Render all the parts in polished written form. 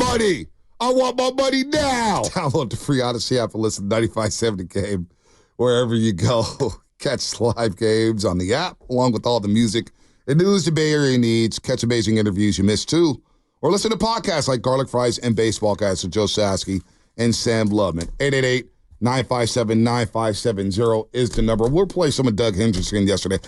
money. I want my money now. Download the free Odyssey app and listen to 95.7 The Game wherever you go. Catch live games on the app, along with all the music and news the Bay Area needs. Catch amazing interviews you missed, too. Or listen to podcasts like Garlic Fries and Baseball Guys with Joe Shasky and Sam Lubman. 888-957-9570 is the number. We'll play some of Doug Henderson yesterday.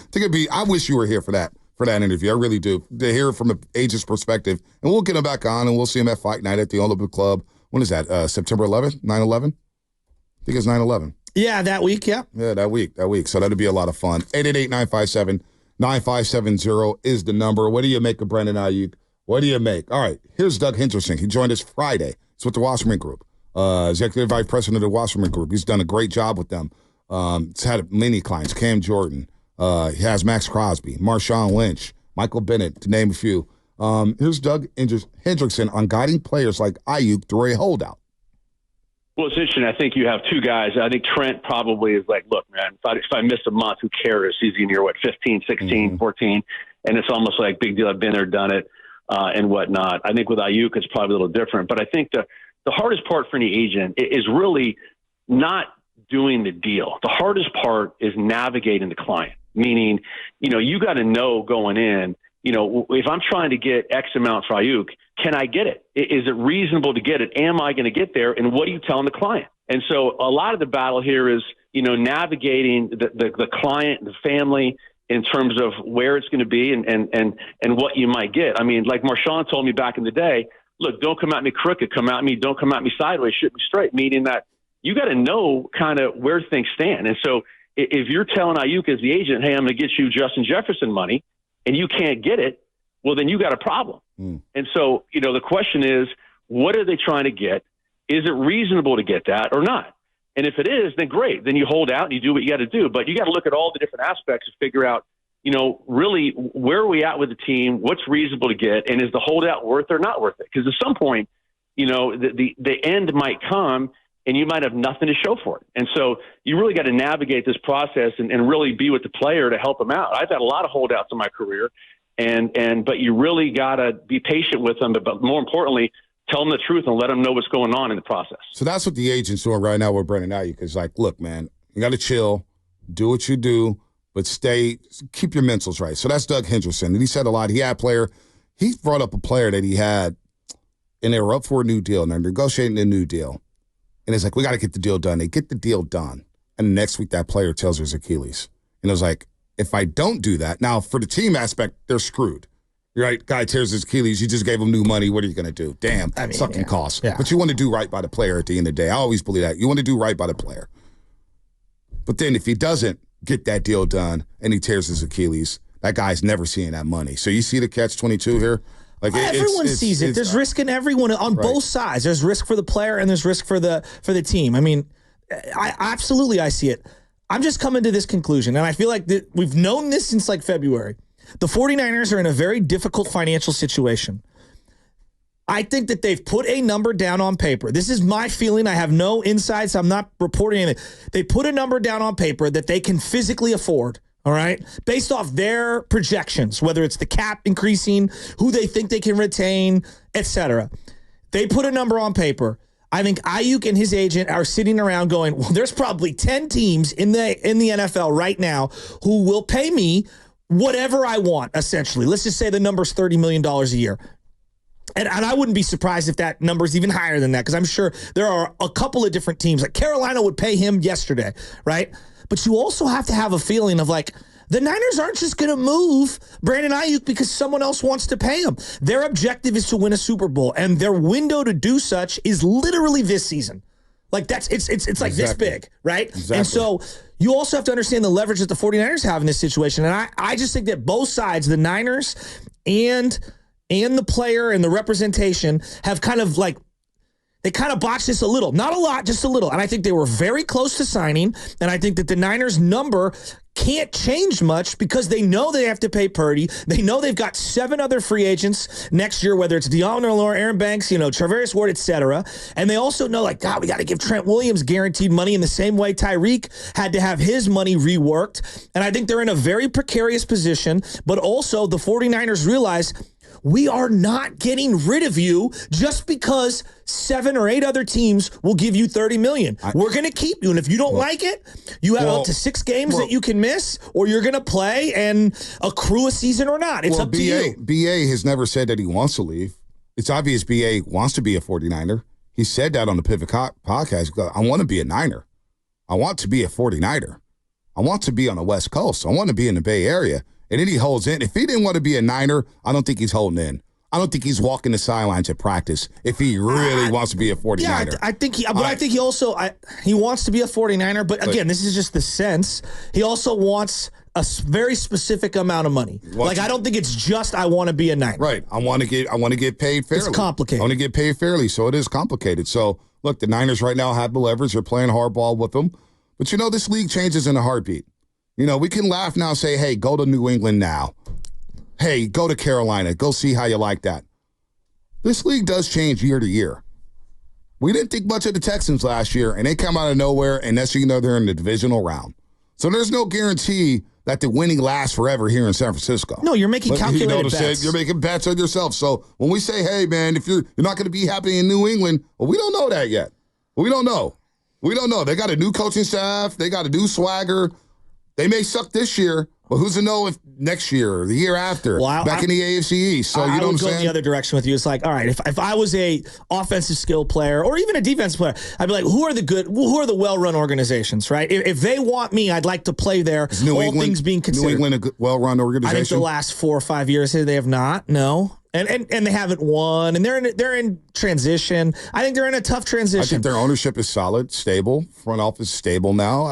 I wish you were here for that interview. I really do. To hear it from an agent's perspective. And we'll get him back on, and we'll see him at Fight Night at the Olympic Club. When is that? September 11th? 9/11? I think it's 9/11. Yeah, that week, yeah. Yeah, that week. So that'll be a lot of fun. 888-957-9570 is the number. What do you make of Brandon Aiyuk? What do you make? All right, here's Doug Henderson. He joined us Friday. It's with the Wasserman Group. Executive Vice President of the Wasserman Group. He's done a great job with them. He's had many clients. Cam Jordan. He has Max Crosby, Marshawn Lynch, Michael Bennett, to name a few. Here's Doug Hendrickson on guiding players like Aiyuk through a holdout. Well, it's interesting. I think you have two guys. I think Trent probably is like, look, man, if I miss a month, who cares? He's in year, 15, 16, 14, and it's almost like big deal. I've been there, done it, and whatnot. I think with Aiyuk, it's probably a little different. But I think the hardest part for any agent is really not doing the deal. The hardest part is navigating the client, meaning, you got to know going in, if I'm trying to get X amount for Aiyuk, can I get it? Is it reasonable to get it? Am I going to get there? And what are you telling the client? And so a lot of the battle here is, navigating the client, the family, in terms of where it's going to be and what you might get. I mean, like Marshawn told me back in the day, look, don't come at me crooked, don't come at me sideways, shoot me straight, meaning that you got to know kind of where things stand. And so if you're telling Aiyuk as the agent, hey, I'm going to get you Justin Jefferson money, and you can't get it, well, then you got a problem. And so, the question is, what are they trying to get? Is it reasonable to get that or not? And if it is, then great. Then you hold out and you do what you got to do. But you got to look at all the different aspects and figure out, really where are we at with the team? What's reasonable to get? And is the holdout worth it or not worth it? Because at some point, the end might come and you might have nothing to show for it. And so you really got to navigate this process and really be with the player to help them out. I've had a lot of holdouts in my career, but you really got to be patient with them. But more importantly, tell them the truth and let them know what's going on in the process. So that's what the agent's doing right now with Brandon Aiyuk. Is like, look, man, you got to chill, do what you do, but keep your mentals right. So that's Doug Henderson. And he said a lot. He brought up a player that he had, and they were up for a new deal, and they're negotiating a new deal. And it's like, we got to get the deal done. They get the deal done. And the next week, that player tells his Achilles. And it was like, if I don't do that, now for the team aspect, they're screwed. You're right, guy tears his Achilles. You just gave him new money. What are you going to do? Damn, sucking costs. Yeah. But you want to do right by the player at the end of the day. I always believe that. You want to do right by the player. But then if he doesn't get that deal done and he tears his Achilles, that guy's never seeing that money. So you see the catch-22 here? Like everyone sees it. There's risk in everyone on both sides. There's risk for the player and there's risk for the team. I mean, I see it. I'm just coming to this conclusion, and I feel like we've known this since like February. The 49ers are in a very difficult financial situation. I think that they've put a number down on paper. This is my feeling. I have no insights. I'm not reporting anything. They put a number down on paper that they can physically afford. All right, based off their projections, whether it's the cap increasing, who they think they can retain, etc. They put a number on paper. I think Aiyuk and his agent are sitting around going, well, there's probably 10 teams in the NFL right now who will pay me whatever I want, essentially. Let's just say the number's $30 million a year. And I wouldn't be surprised if that number is even higher than that, because I'm sure there are a couple of different teams. Like Carolina would pay him yesterday, right? But you also have to have a feeling of like, the Niners aren't just going to move Brandon Aiyuk because someone else wants to pay him. Their objective is to win a Super Bowl, and their window to do such is literally this season. Like it's like this big, right? Exactly. And so you also have to understand the leverage that the 49ers have in this situation. And I just think that both sides, the Niners and the player and the representation, have kind of like, they kind of botched this a little. Not a lot, just a little. And I think they were very close to signing. And I think that the Niners' number can't change much because they know they have to pay Purdy. They know they've got 7 other free agents next year, whether it's De'Armond or Aaron Banks, Travarius Ward, etc. And they also know, like, God, we got to give Trent Williams guaranteed money in the same way Tyreek had to have his money reworked. And I think they're in a very precarious position. But also the 49ers realize we are not getting rid of you just because 7 or 8 other teams will give you $30 million. We're going to keep you. And if you don't like it, you have up to 6 games that you can miss, or you're going to play and accrue a season or not. It's up to you. BA has never said that he wants to leave. It's obvious BA wants to be a 49er. He said that on the Pivot podcast. I want to be a Niner. I want to be a 49er. I want to be on the West Coast. I want to be in the Bay Area. And then he holds in. If he didn't want to be a Niner, I don't think he's holding in. I don't think he's walking the sidelines at practice if he really wants to be a 49er. Yeah, I think he also he wants to be a 49er. But again, this is just the sense. He also wants a very specific amount of money. I don't think it's just I want to be a Niner. Right. I want to get paid fairly. It's complicated. I want to get paid fairly, so it is complicated. So look, the Niners right now have the leverage. They're playing hardball with them. But this league changes in a heartbeat. We can laugh now and say, hey, go to New England now. Hey, go to Carolina. Go see how you like that. This league does change year to year. We didn't think much of the Texans last year, and they come out of nowhere, and next thing you know, they're in the divisional round. So there's no guarantee that the winning lasts forever here in San Francisco. No, you're making calculated bets. You're making bets on yourself. So when we say, hey, man, if you're not going to be happy in New England, well, we don't know that yet. We don't know. They got a new coaching staff. They got a new swagger. They may suck this year, but who's to know if next year or the year after, in the AFC East. So I would go in the other direction with you. It's like, all right, if I was a offensive skill player or even a defensive player, I'd be like, who are the well-run organizations, right? If they want me, I'd like to play there, things being considered. New England a well-run organization? I think the last 4 or 5 years, they have not, no. And they haven't won, and they're in transition. I think they're in a tough transition. I think their ownership is solid, stable. Front office stable now.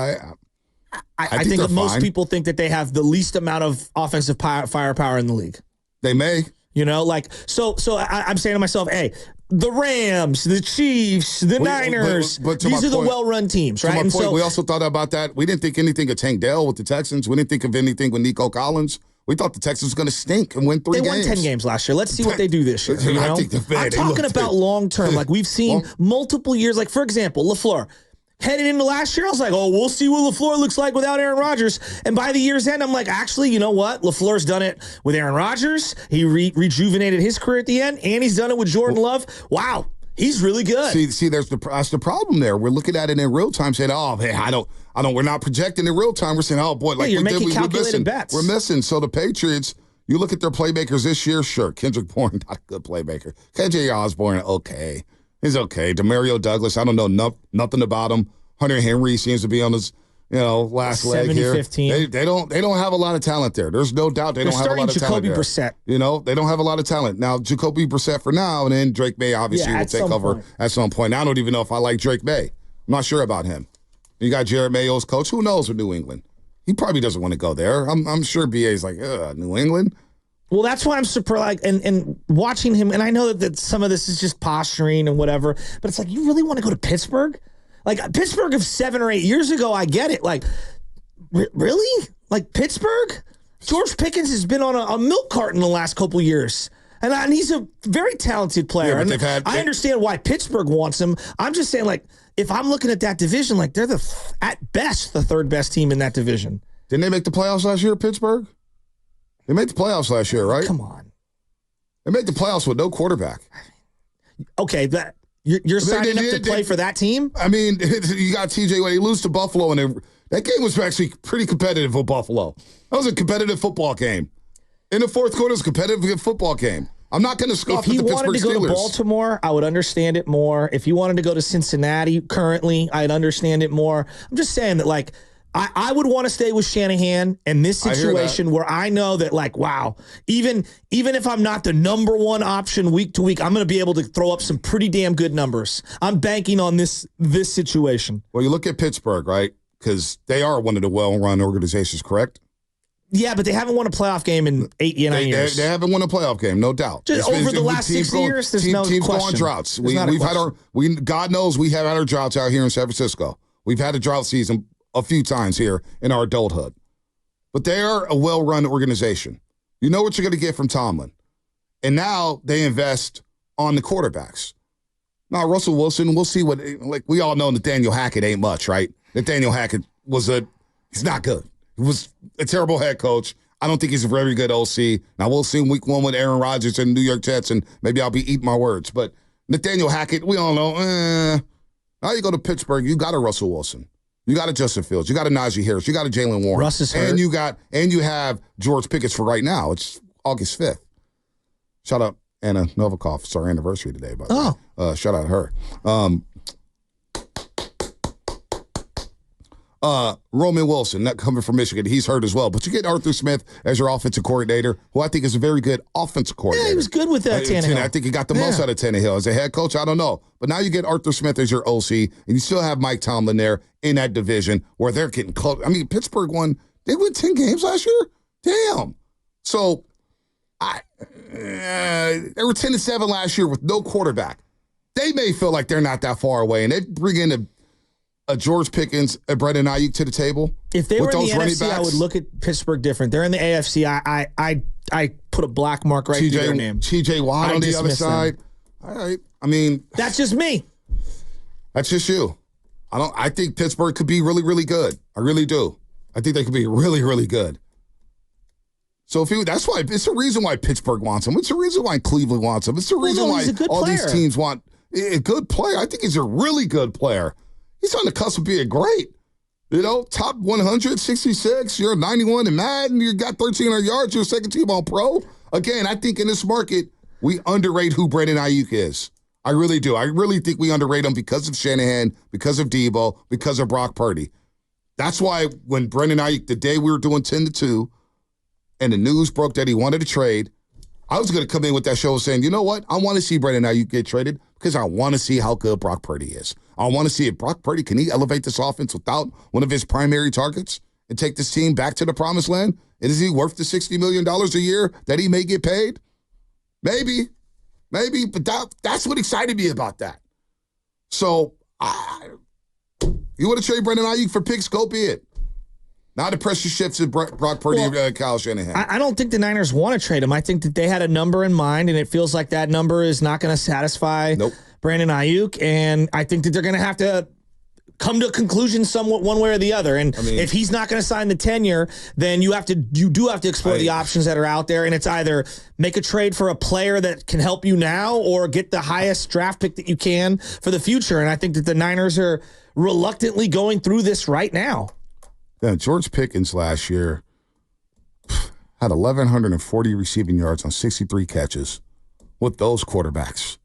I think that most people think that they have the least amount of offensive firepower in the league. They may. So I'm saying to myself, hey, the Rams, the Chiefs, the Niners, but these are the well-run teams, right? To my point, we also thought about that. We didn't think anything of Tank Dell with the Texans. We didn't think of anything with Nico Collins. We thought the Texans were going to stink and win 3 games. They won 10 games last year. Let's see what they do this year. I'm talking about long-term. We've seen multiple years. For example, LaFleur. Headed into last year, I was like, oh, we'll see what LaFleur looks like without Aaron Rodgers. And by the year's end, I'm like, actually, you know what? LaFleur's done it with Aaron Rodgers. He rejuvenated his career at the end, and he's done it with Jordan Love. Wow, he's really good. See, that's the problem there. We're looking at it in real time, saying, oh, man, I don't. We're not projecting in real time. We're saying, oh, boy, you're making calculated bets. We're missing. So the Patriots, you look at their playmakers this year, sure, Kendrick Bourne, not a good playmaker. KJ Osborne, okay. He's okay. Demario Douglas, I don't know nothing about him. Hunter Henry seems to be on his, last leg here. 70-15. They don't have a lot of talent there. There's no doubt they don't have a lot of talent there. Brissett. They don't have a lot of talent. Now, Jacoby Brissett for now, and then Drake May obviously will take over at some point. I don't even know if I like Drake May. I'm not sure about him. You got Jared Mayo's coach. Who knows with New England? He probably doesn't want to go there. I'm sure BA's like, New England? Well, that's why I'm surprised, and watching him, and I know that some of this is just posturing and whatever, but it's like, you really want to go to Pittsburgh? Pittsburgh of 7 or 8 years ago, I get it. Really? Pittsburgh? George Pickens has been on a milk carton the last couple years. And he's a very talented player. Yeah, I understand why Pittsburgh wants him. I'm just saying, if I'm looking at that division, they're at best the 3rd best team in that division. Didn't they make the playoffs last year, Pittsburgh? They made the playoffs last year, right? Come on. They made the playoffs with no quarterback. Okay, You're signing up to play for that team? I mean, you got TJ when he lose to Buffalo, and that game was actually pretty competitive for Buffalo. That was a competitive football game. In the 4th quarter, it was a competitive football game. I'm not going to scoff at the Pittsburgh Steelers. If he wanted to go to Baltimore, I would understand it more. If he wanted to go to Cincinnati currently, I'd understand it more. I'm just saying that, I would want to stay with Shanahan in this situation where I know that, wow, even if I'm not the number 1 option week to week, I'm going to be able to throw up some pretty damn good numbers. I'm banking on this situation. Well, you look at Pittsburgh, right? Because they are one of the well-run organizations, correct? Yeah, but they haven't won a playoff game in 9 years. They haven't won a playoff game, no doubt. Just over the last 6 years, there's no question. Teams go on droughts. We've had God knows we have had our droughts out here in San Francisco. We've had a drought season a few times here in our adulthood. But they are a well-run organization. You know what you're going to get from Tomlin. And now they invest on the quarterbacks. Now, Russell Wilson, we'll see what, we all know Nathaniel Hackett ain't much, right? Nathaniel Hackett he's not good. He was a terrible head coach. I don't think he's a very good OC. Now, we'll see week 1 with Aaron Rodgers and New York Jets, and maybe I'll be eating my words. But Nathaniel Hackett, we all know, now you go to Pittsburgh, you got a Russell Wilson. You got a Justin Fields. You got a Najee Harris. You got a Jalen Warren. Russ is hurt. And you have George Pickens for right now. It's August 5th. Shout out Anna Novikov. It's our anniversary today, by the way. Shout out her. Roman Wilson, not coming from Michigan, he's hurt as well. But you get Arthur Smith as your offensive coordinator, who I think is a very good offensive coordinator. Yeah, he was good with that Tannehill. I think he got the most out of Tannehill. As a head coach, I don't know. But now you get Arthur Smith as your OC, and you still have Mike Tomlin there in that division where they're getting close. I mean, Pittsburgh they won 10 games last year? Damn. So, they were 10-7 last year with no quarterback. They may feel like they're not that far away, and they bring in a George Pickens, a Brendan Aiyuk to the table. If they were in the NFC, I would look at Pittsburgh different. They're in the AFC. I put a black mark right through their name. TJ Watt on the other side. All right. I mean, that's just me. That's just you. I think Pittsburgh could be really, really good. I really do. I think they could be really, really good. So that's why it's the reason why Pittsburgh wants him. It's the reason why Cleveland wants him. It's the reason why all these teams want a good player. I think he's a really good player. He's on the cusp of being great. You know, top 166, you're 91 in Madden, you got 1,300 yards, you're second team All-Pro. Again, I think in this market, we underrate who Brandon Aiyuk is. I really do. I really think we underrate him because of Shanahan, because of Debo, because of Brock Purdy. That's why when Brandon Aiyuk, the day we were doing 10-2, and the news broke that he wanted to trade, I was going to come in with that show saying, you know what? I want to see Brandon Aiyuk get traded because I want to see how good Brock Purdy is. I want to see if Brock Purdy, can he elevate this offense without one of his primary targets and take this team back to the promised land? And is he worth the $60 million a year that he may get paid? Maybe, but that's what excited me about that. So, you want to trade Brandon Aiyuk for picks? Go be it. Now the pressure shifts at Brock Purdy and Kyle Shanahan. I don't think the Niners want to trade him. I think that they had a number in mind, and it feels like that number is not going to satisfy Brandon Aiyuk. And I think that they're going to have to come to a conclusion somewhat one way or the other. And if he's not going to sign the tenure, then you do have to explore the options that are out there. And it's either make a trade for a player that can help you now or get the highest draft pick that you can for the future. And I think that the Niners are reluctantly going through this right now. Yeah, George Pickens last year had 1,140 receiving yards on 63 catches with those quarterbacks.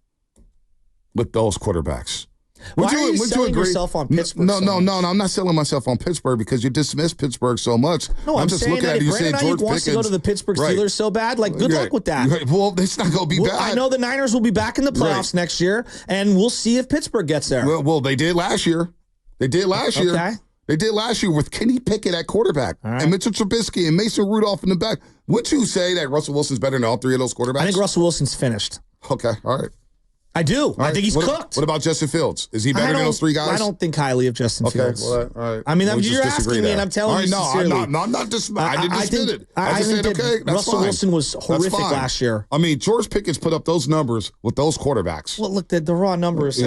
Why are you selling yourself on Pittsburgh? No, I'm not selling myself on Pittsburgh because you dismiss Pittsburgh so much. No, I'm just looking at it. Brandon Aiyuk wants to go to the Pittsburgh Steelers so bad. Like, good luck with that. Right. Well, it's not going to be bad. I know the Niners will be back in the playoffs next year, and we'll see if Pittsburgh gets there. Well, they did last year. Okay. They did last year with Kenny Pickett at quarterback and Mitchell Trubisky and Mason Rudolph in the back. Would you say that Russell Wilson's better than all three of those quarterbacks? I think Russell Wilson's finished. Okay, all right. I do. All right. I think he's cooked. What about Justin Fields? Is he better than those three guys? I don't think highly of Justin Fields. Okay, well, all right. I mean, you're asking me, and I'm telling you sincerely. I'm not I didn't dispute it. I just said, okay, that's Russell fine. Wilson was horrific last year. I mean, George Pickens put up those numbers with those quarterbacks. Well, look, the raw numbers.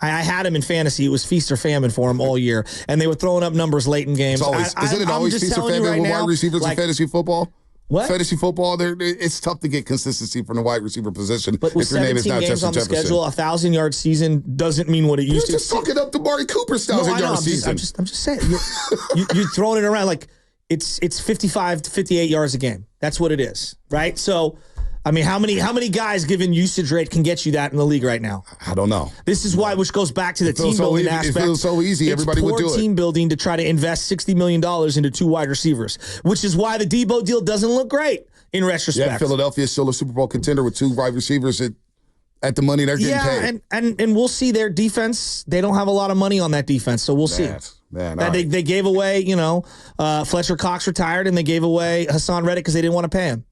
I had him in fantasy. It was feast or famine for him all year, and they were throwing up numbers late in games. Isn't it always feast or famine with wide receivers in fantasy football? What? Fantasy football, it's tough to get consistency from the wide receiver position. But with 17 games on the schedule, 1,000-yard season doesn't mean what it used to. You're just fucking up the Amari Cooper's 1,000-yard season. I'm just saying. You're throwing it around like it's 55 to 58 yards a game. That's what it is, right? So, I mean, how many guys given usage rate can get you that in the league right now? I don't know. This is why, which goes back to the team building aspect. It feels so easy. Everybody would do it. It's poor team building to try to invest $60 million into two wide receivers, which is why the Debo deal doesn't look great in retrospect. Yeah, Philadelphia is still a Super Bowl contender with two wide receivers at the money they're getting paid. And we'll see their defense. They don't have a lot of money on that defense, so we'll see. Man, they gave away, Fletcher Cox retired, and they gave away Hassan Reddick because they didn't want to pay him.